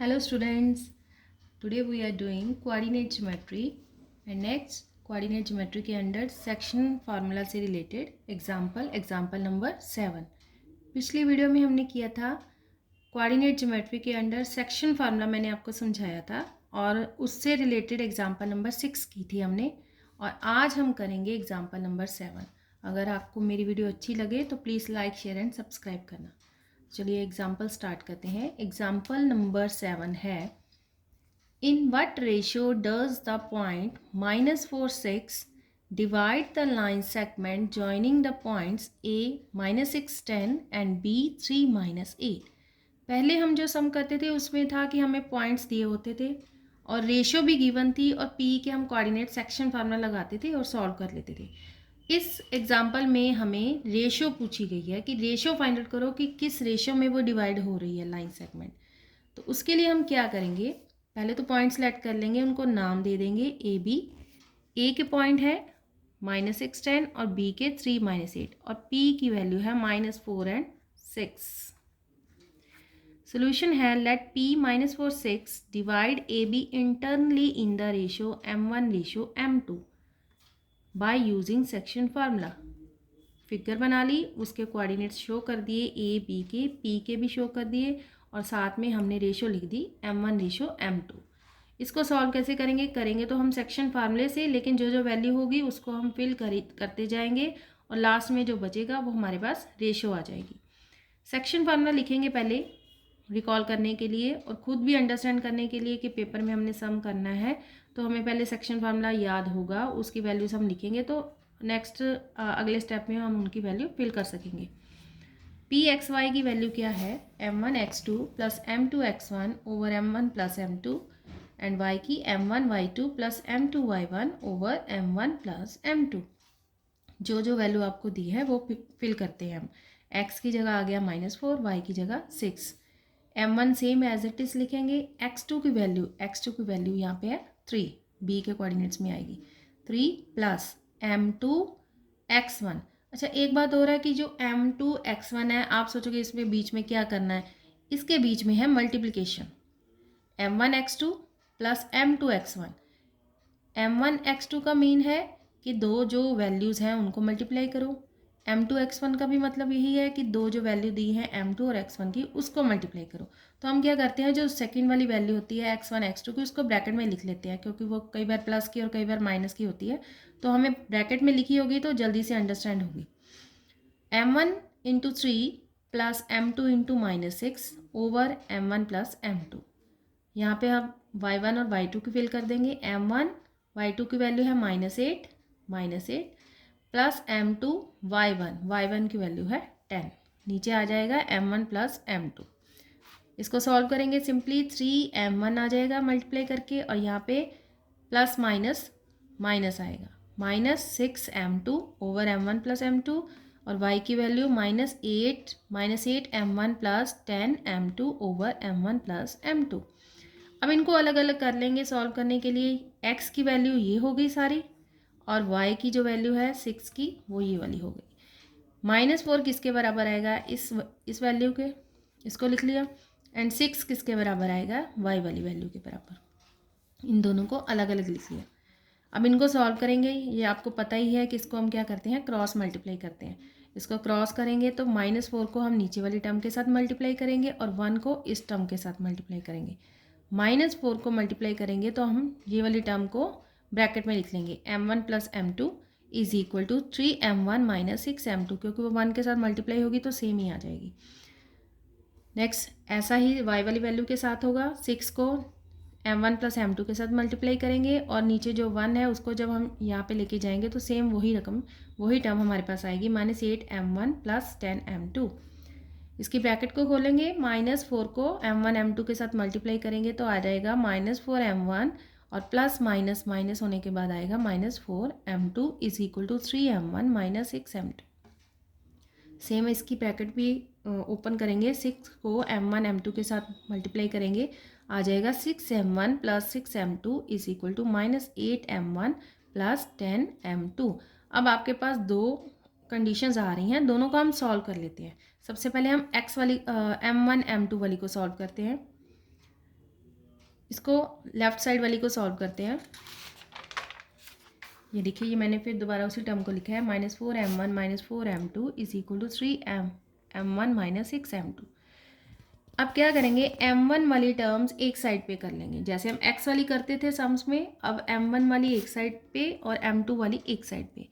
Hello students, today we are doing coordinate geometry and next coordinate geometry के अंदर section formula से related example number 7। पिछली video में हमने किया था कोऑर्डिनेट ज्योमेट्री के अंदर सेक्शन फार्मूला मैंने आपको समझाया था और उससे रिलेटेड एग्जाम्पल नंबर 6 की थी हमने और आज हम करेंगे एग्जाम्पल नंबर 7। अगर आपको मेरी वीडियो अच्छी लगे तो please like share and subscribe करना। चलिए एग्जाम्पल स्टार्ट करते हैं। एग्जाम्पल नंबर 7 है, in what ratio does the point -4 6 divide the line segment joining the points A -6 10 and B 3 -8। पहले हम जो सम करते थे उसमें था कि हमें पॉइंट्स दिए होते थे और रेशियो भी गिवन थी और P के हम कोऑर्डिनेट सेक्शन फार्मूला लगाते थे और सॉल्व कर लेते थे। इस एग्जाम्पल में हमें रेशियो पूछी गई है कि रेशियो फाइंड आउट करो कि किस रेशियो में वो डिवाइड हो रही है लाइन सेगमेंट। तो उसके लिए हम क्या करेंगे, पहले तो पॉइंट सेलेक्ट कर लेंगे, उनको नाम दे देंगे ए बी। ए के पॉइंट है -6 10 और बी के 3 -8 और पी की वैल्यू है -4 एंड 6। सोल्यूशन है, let P -4 6 divide a b internally in the ratio M1:M2 by using section formula. Figure बना ली, उसके कोऑर्डिनेट्स शो कर दिए, ए बी के, पी के भी शो कर दिए और साथ में हमने रेशियो लिख दी M1:M2। इसको सॉल्व कैसे करेंगे तो हम सेक्शन फार्मूले से, लेकिन जो जो वैल्यू होगी उसको हम फिल करते जाएंगे और लास्ट में जो बचेगा वो हमारे पास रेशियो आ जाएगी। सेक्शन फार्मूला लिखेंगे पहले रिकॉल करने के लिए और ख़ुद भी अंडरस्टैंड करने के लिए कि पेपर में हमने सम करना है तो हमें पहले सेक्शन फार्मूला याद होगा, उसकी वैल्यूज हम लिखेंगे तो नेक्स्ट अगले स्टेप में हम उनकी वैल्यू फिल कर सकेंगे। P(x, y) की वैल्यू क्या है, M1 x2 plus M2 x1 over M1 plus M2 and y की M1 y2 plus M2 y1 over M1 plus M2। जो जो वैल्यू आपको दी है वो फिल करते हैं हम। x की जगह आ गया -4, y की जगह 6। M1 same as it is लिखेंगे। x2 की वैल्यू यहाँ पे है 3, b के कोऑर्डिनेट्स में आएगी 3 प्लस M2 x1। अच्छा, एक बात हो रहा है कि जो M2 x1 है, आप सोचोगे इसमें बीच में क्या करना है, इसके बीच में है multiplication. M1 x2 plus M2 x1। M1 x2 का मीन है कि दो जो वैल्यूज़ हैं उनको मल्टीप्लाई करो। M2 x1 का भी मतलब यही है कि दो जो वैल्यू दी है M2 और x1 की उसको मल्टीप्लाई करो। तो हम क्या करते हैं, जो सेकंड वाली वैल्यू होती है x1 x2 की उसको ब्रैकेट में लिख लेते हैं, क्योंकि वो कई बार प्लस की और कई बार माइनस की होती है, तो हमें ब्रैकेट में लिखी होगी तो जल्दी से अंडरस्टैंड होगी। M1 into 3 plus M2 into -6 over M1 plus M2। यहाँ पे आप y1 और y2 की फिल कर देंगे। M1 y2 की वैल्यू है -8 प्लस M2 y1 की वैल्यू है 10। नीचे आ जाएगा M1 प्लस M2। इसको सॉल्व करेंगे सिंपली, 3M1 आ जाएगा मल्टीप्लाई करके और यहाँ पे प्लस माइनस माइनस आएगा, -6M2 over M1 plus M2 और y की value -8M1 plus 10M2 over M1 plus M2। अब इनको अलग अलग कर लेंगे सॉल्व करने के लिए। x की वैल्यू ये हो गई सारी और y की जो वैल्यू है 6 की वो ये वाली हो गई। -4 किसके बराबर आएगा, इस वैल्यू के, इसको लिख लिया, एंड 6 किसके बराबर आएगा, y वाली वैल्यू के बराबर। इन दोनों को अलग अलग लिख लिया। अब इनको सॉल्व करेंगे, ये आपको पता ही है कि इसको हम क्या करते हैं, क्रॉस मल्टीप्लाई करते हैं। इसको क्रॉस करेंगे तो -4 को हम नीचे वाली टर्म के साथ मल्टीप्लाई करेंगे और 1 को इस टर्म के साथ मल्टीप्लाई करेंगे। -4 को मल्टीप्लाई करेंगे तो हम ये वाली टर्म को ब्रैकेट में लिख लेंगे, M1 plus M2 is equal to 3M1 minus 6M2, क्योंकि वो 1 के साथ मल्टीप्लाई होगी तो सेम ही आ जाएगी। नेक्स्ट ऐसा ही y वाली वैल्यू के साथ होगा, 6 को M1 प्लस M2 के साथ मल्टीप्लाई करेंगे और नीचे जो 1 है उसको जब हम यहाँ पे लेके जाएंगे तो सेम वही टर्म हमारे पास आएगी, -8M1 प्लस 10M2। इसकी ब्रैकेट को खोलेंगे, -4 को M1 M2 के साथ मल्टीप्लाई करेंगे तो आ जाएगा -4M1 और प्लस माइनस माइनस होने के बाद आएगा -4M2 is equal to 3M1 minus 6M2। Same इसकी ब्रैकेट भी ओपन करेंगे, 6 को M1 M2 के साथ मल्टीप्लाई करेंगे, आ जाएगा 6M1 plus 6M2 is equal to -8M1 plus 10M2। अब आपके पास दो कंडीशंस आ रही हैं, दोनों को हम सॉल्व कर लेते हैं। सबसे पहले हम M1 M2 वाली को सॉल्व करते हैं। इसको लेफ़्ट साइड वाली को सॉल्व करते हैं। ये देखिए, ये मैंने फिर दोबारा उसी टर्म को लिखा है, -4m1 -4m2 is equal to 3m1 -6m2। अब क्या करेंगे, m1 वाली टर्म्स एक साइड पे कर लेंगे, जैसे हम x वाली करते थे सम्स में। अब m1 वाली एक साइड पे और m2 वाली एक साइड पे।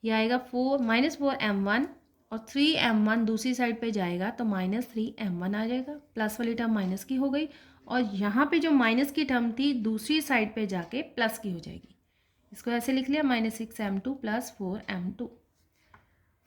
ये आएगा -4m1 और 3m1 दूसरी साइड पे जाएगा तो -3m1 आ जाएगा। प्लस वाली टर्म माइनस की हो गई और यहाँ पे जो माइनस की टर्म थी दूसरी साइड पे जाके प्लस की हो जाएगी। इसको ऐसे लिख लिया, -6m2 + 4m2।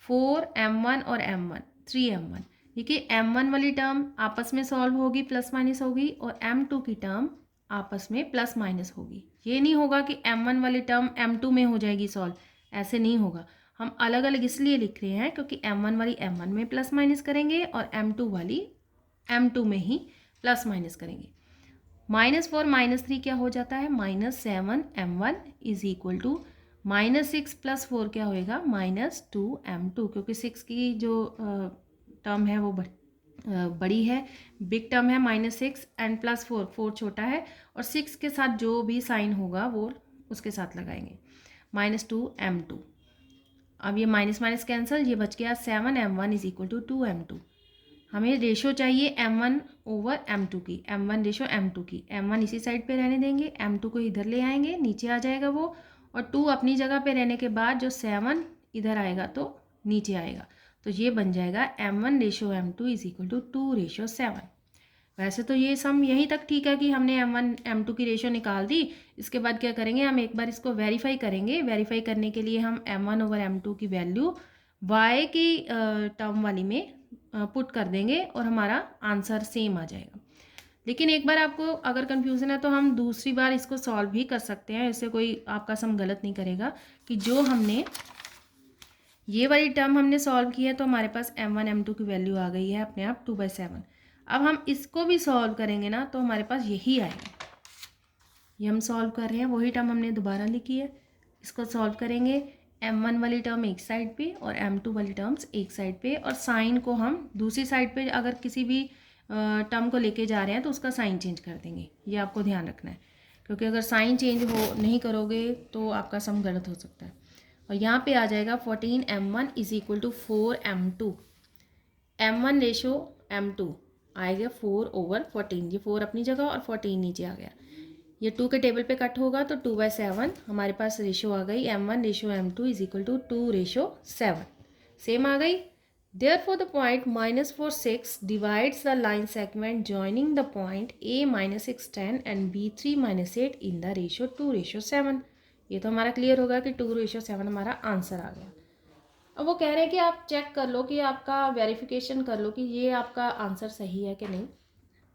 4m1 और m1 3m1। देखिए m1 वाली टर्म आपस में सॉल्व होगी, प्लस माइनस होगी, और m2 की टर्म आपस में प्लस माइनस होगी। ये नहीं होगा कि m1 वाली टर्म m2 में हो जाएगी सॉल्व, ऐसे नहीं होगा। हम अलग अलग इसलिए लिख रहे हैं क्योंकि m1 वाली m1 में प्लस माइनस करेंगे और m2 वाली m2 में ही प्लस माइनस करेंगे। -4 -3 क्या हो जाता है, -7m1 इज इक्वल टू -6 + 4 क्या होएगा, -2m2, क्योंकि 6 की जो टर्म है वो बड़ी है, बिग टर्म है -6 एंड +4, 4 छोटा है, और 6 के साथ जो भी साइन होगा वो उसके साथ लगाएंगे, -2m2। अब ये माइनस माइनस कैंसिल, ये बच गया 7m1 is equal to 2m2। हमें रेशो चाहिए m1/m2 की, m1/m2 की। m1 इसी साइड पे रहने देंगे, m2 को इधर ले आएंगे, नीचे आ जाएगा वो, और 2 अपनी जगह पे रहने के बाद जो 7 इधर आएगा तो नीचे आएगा। तो ये बन जाएगा m1/m2 इज इक्वल टू 2/7। वैसे तो ये सम यहीं तक ठीक है कि हमने m1 m2 की रेशो निकाल दी। इसके बाद क्या करेंगे, हम एक बार इसको वेरीफाई करेंगे। वेरीफाई करने के लिए हम m1/m2 की वैल्यू y की टर्म वाली में पुट कर देंगे और हमारा आंसर सेम आ जाएगा। लेकिन एक बार आपको अगर कन्फ्यूज़न है तो हम दूसरी बार इसको सॉल्व भी कर सकते हैं, इससे कोई आपका सम गलत नहीं करेगा। कि जो हमने ये वाली टर्म हमने सॉल्व की है तो हमारे पास m1 m2 की वैल्यू आ गई है अपने आप 2/7। अब हम इसको भी सॉल्व करेंगे ना तो हमारे पास यही आएगा। ये हम सॉल्व कर रहे हैं, वही टर्म हमने दोबारा लिखी है। इसको सॉल्व करेंगे, m1 वाली टर्म एक साइड पे और m2 वाली टर्म्स एक साइड पे, और साइन को हम दूसरी साइड पे अगर किसी भी टर्म को लेके जा रहे हैं तो उसका साइन चेंज कर देंगे। ये आपको ध्यान रखना है, क्योंकि अगर साइन चेंज हो नहीं करोगे तो आपका सम गलत हो सकता है। और यहाँ पे आ जाएगा 14m1 is equal to 4m2। m1/m2 आएगा 4/14। ये 4 अपनी जगह और 14 नीचे आ गया। ये 2 के टेबल पे कट होगा तो 2/7 हमारे पास रेशो आ गई। m1/m2 is equal to 2/7 same आ गई। Therefore the point -4 6 divides the line segment joining the point a -6 10 and b3 -8 in the ratio 2/7। ये तो हमारा क्लियर होगा कि 2/7 हमारा आंसर आ गया। अब वो कह रहे हैं कि आप चेक कर लो, कि आपका वेरिफिकेशन कर लो कि ये आपका आंसर सही है कि नहीं,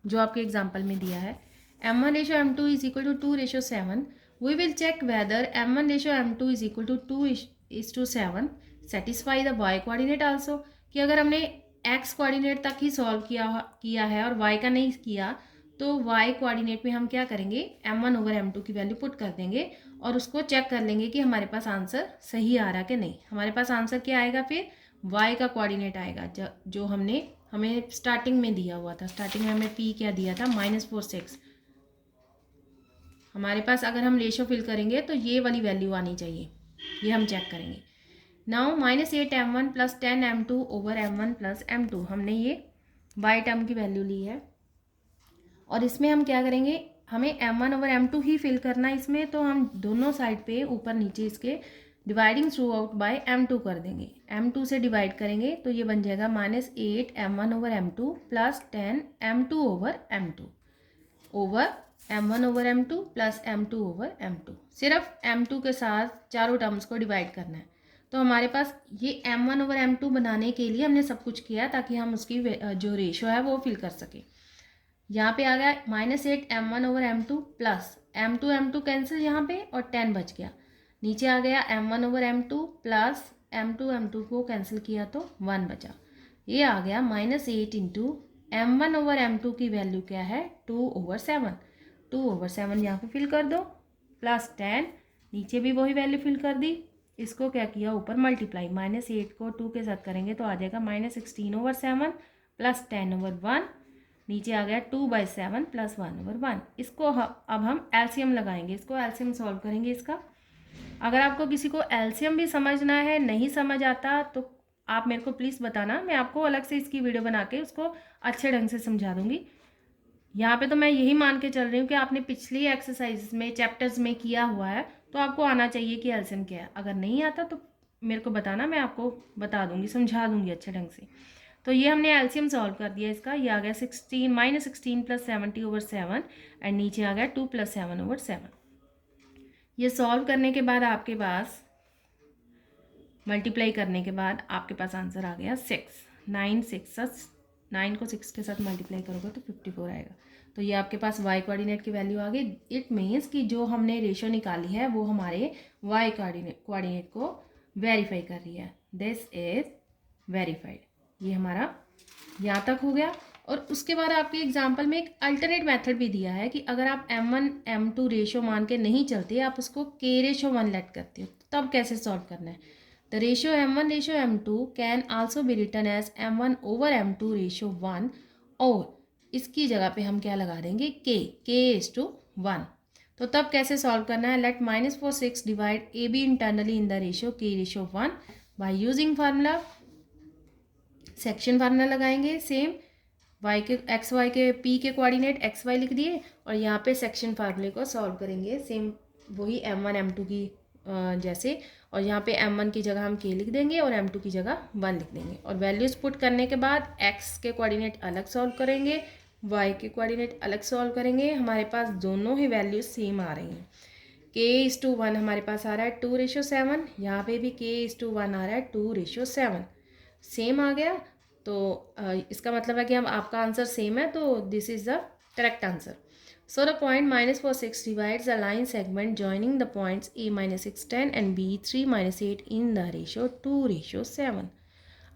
जो आपके एग्जाम्पल में दिया है। m1/m2 is equal to 2/7। We will check whether m1/m2 is equal to 2:7 satisfy the y coordinate also. कि अगर हमने x कोऑर्डिनेट तक ही सॉल्व किया है और y का नहीं किया तो y कोऑर्डिनेट में हम क्या करेंगे, m1/m2 की वैल्यू पुट कर देंगे और उसको चेक कर लेंगे कि हमारे पास आंसर सही आ रहा कि नहीं। हमारे पास आंसर क्या आएगा, फिर y का कोऑर्डिनेट आएगा जो हमें स्टार्टिंग में दिया हुआ था। स्टार्टिंग में हमें p क्या दिया था, -4 6। हमारे पास अगर हम रेशो फिल करेंगे तो ये वाली वैल्यू आनी चाहिए, ये हम चेक करेंगे। नाउ -8m1 + 10m2/m1 + m2, हमने ये y टर्म की वैल्यू ली है और इसमें हम क्या करेंगे, हमें m1/m2 ही फिल करना है इसमें, तो हम दोनों साइड पे ऊपर नीचे इसके dividing through out by m2 कर देंगे। m2 से डिवाइड करेंगे तो ये बन जाएगा -8m1/m2 + 10m2/m2 over m1/m2 + m2/m2। सिर्फ m2 के साथ चारों टर्म्स को डिवाइड करना है। तो हमारे पास ये m1/m2 बनाने के लिए हमने सब कुछ किया ताकि हम उसकी जो रेशो है वो फिल कर सकें। यहाँ पे आ गया -8m1/m2 प्लस m2 कैंसिल यहाँ पे और 10 बच गया। नीचे आ गया m1/m2 प्लस m2 को कैंसिल किया तो 1 बचा। ये आ गया -8 इंटू m1/m2 की वैल्यू क्या है, 2/7। 2/7 यहाँ पे फिल कर दो, प्लस 10 नीचे भी वही वैल्यू फिल कर दी। इसको क्या किया, ऊपर मल्टीप्लाई, -8 को 2 के साथ करेंगे तो आ जाएगा -16/7 प्लस 10/1 नीचे आ गया 2/7 + 1/1। इसको अब हम एलसीएम लगाएंगे, इसको एलसीएम सॉल्व करेंगे इसका। अगर आपको किसी को एलसीएम भी समझना है, नहीं समझ आता, तो आप मेरे को प्लीज़ बताना, मैं आपको अलग से इसकी वीडियो बना के उसको अच्छे ढंग से समझा दूँगी। यहाँ पे तो मैं यही मान के चल रही हूँ कि आपने पिछली एक्सरसाइज में, चैप्टर्स में किया हुआ है, तो आपको आना चाहिए कि एलसीएम क्या है। अगर नहीं आता तो मेरे को बताना, मैं आपको बता दूँगी, समझा दूँगी अच्छे ढंग से। तो ये हमने एलसीएम सॉल्व कर दिया इसका। ये आ गया -16 + 70/7 एंड नीचे आ गया 2 + 7/7। ये सॉल्व करने के बाद आपके पास, मल्टीप्लाई करने के बाद आपके पास आंसर आ गया 6। 9 को 6 के साथ मल्टीप्लाई करोगे तो 54 आएगा। तो ये आपके पास y कोऑर्डिनेट की वैल्यू आ गई। इट मीन्स कि जो हमने रेशो निकाली है वो हमारे y कोऑर्डिनेट को वेरीफाई कर रही है। This is verified. ये हमारा यहाँ तक हो गया। और उसके बाद आपके एग्जाम्पल में एक अल्टरनेट मेथड भी दिया है कि अगर आप m1 m2 रेशो मान के नहीं चलते, आप उसको k/1 लेट करते हो, तब कैसे सॉल्व करना है। The ratio m1/m2 can also be written as m1/m2/1 और इसकी जगह पे हम क्या लगा देंगे, k/1। तो तब कैसे सॉल्व करना है, let -4/6 divide AB internally in the ratio k/1 by using formula. Section formula लगाएंगे सेम, y के xy के p के कोऑर्डिनेट xy लिख दिए और यहाँ पे सेक्शन फार्मूले को सॉल्व करेंगे सेम वही m1 m2 की जैसे। और यहाँ पे m1 की जगह हम k लिख देंगे और m2 की जगह 1 लिख देंगे। और वैल्यूज़ पुट करने के बाद x के कोऑर्डिनेट अलग सॉल्व करेंगे, y के कोऑर्डिनेट अलग सॉल्व करेंगे। हमारे पास दोनों ही वैल्यूज़ सेम आ रही हैं। k/1 हमारे पास आ रहा है 2/7, यहाँ पे भी k/1 आ रहा है 2/7, सेम आ गया। तो इसका मतलब है कि हम आपका आंसर सेम है, तो this is the correct answer. So the point -4/6 divides the line segment joining the points a -6 10 and b 3 -8 in the ratio 2/7।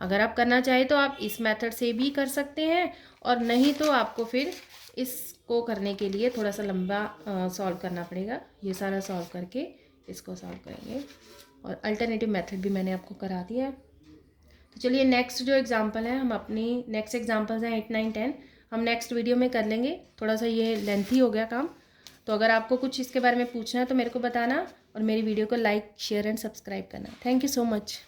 अगर आप करना चाहें तो आप इस मेथड से भी कर सकते हैं, और नहीं तो आपको फिर इसको करने के लिए थोड़ा सा लंबा सॉल्व करना पड़ेगा। ये सारा सॉल्व करके इसको सॉल्व करेंगे, और अल्टरनेटिव मेथड भी मैंने आपको करा दिया है। तो चलिए नेक्स्ट जो एग्जांपल है, हम अपनी नेक्स्ट एग्जांपल्स हैं 8 9 10 हम नेक्स्ट वीडियो में कर लेंगे। थोड़ा सा ये लेंथी हो गया काम, तो अगर आपको कुछ इसके बारे में पूछना है तो मेरे को बताना, और मेरी वीडियो को लाइक शेयर एंड सब्सक्राइब करना। Thank you so much.